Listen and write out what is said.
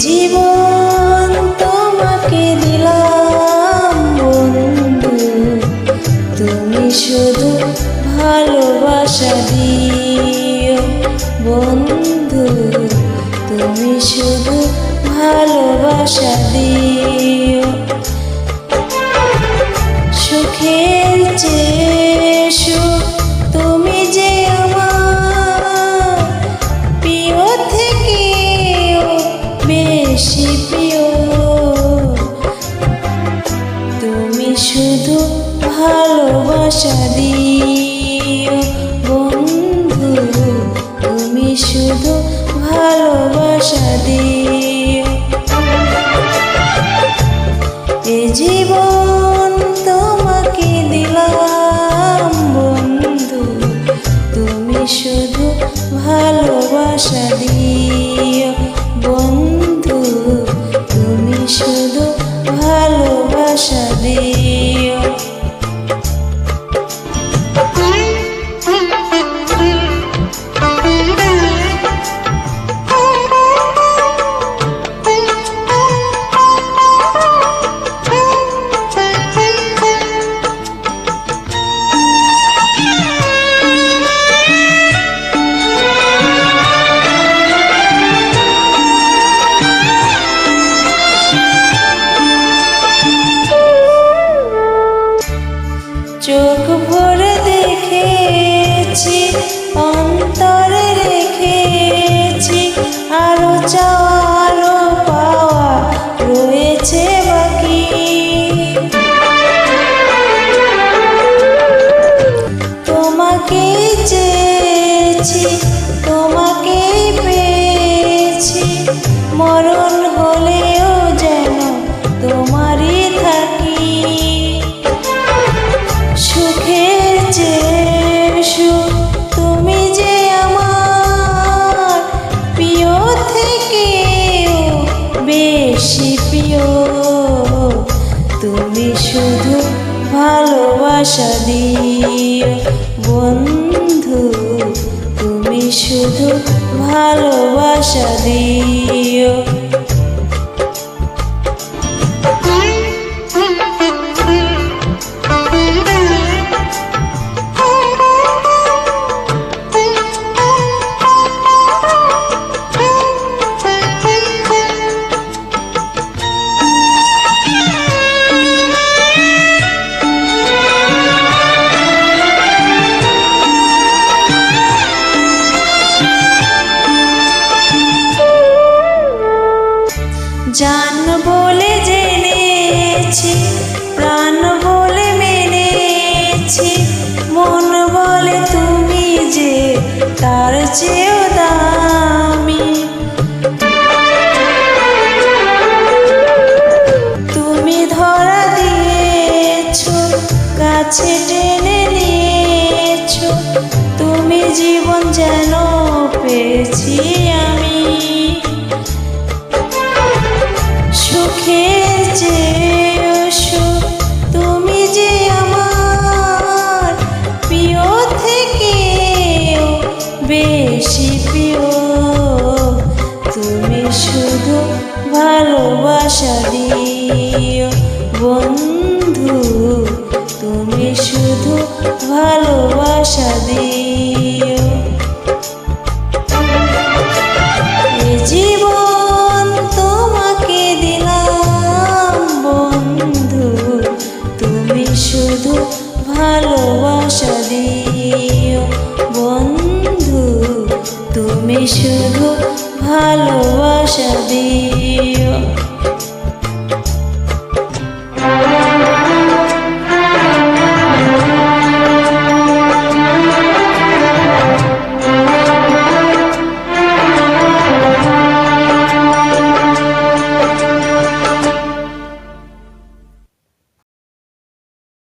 জীবন তোমাকে দিলাম বন্ধু, তুমি শুধু ভালোবাসা দিও বন্ধু, তুমি শুধু ভালোবাসা দিও। সুখের চেয়ে সুখ তুমি যে আমার প্রিয় থেকেও বেশি প্রিয়, তুমি শুধু ভালোবাসা দিও বন্ধু, তুমি শুধু ভালোবাসা দিও। এ জীবন তোমাকে দিলাম বন্ধু, তুমি শুধু ভালোবাসা দিও বন্ধু, তুমি শুধু ভালোবাসা দিও। চোখ ভরে দেখেছি, অন্তরে রেখেছি, আরো চাওয়া আরো পাওয়া রয়েছে বাকি। তোমাকেই চেয়েছি, তোমাকেই পেয়েছি, মরণ হলেও যেন তোমারই থাকি। সুখের চেয়ে সুখ তুমি যে আমার প্রিয় থেকেও বেশি প্রিয়, তুমি শুধু ভালোবাসা দিও বন্ধু, তুমি শুধু ভালোবাসা দিও। জান বলে জেনেছি, প্রাণ বলে মেনেছি, মন বলে তুমি যে তার চেয়েও দামি। তুমি ধরা দিয়েছো, কাছে টেনে নিয়েছো, তুমি জীবন যেন পেয়েছি আমি। সুখের চেয়ে সুখ তুমি যে আমার প্রিয় থেকেও বেশি প্রিয়, তুমি শুধু ভালোবাসা দিও বন্ধু, তুমি শুধু ভালোবাসা দিও।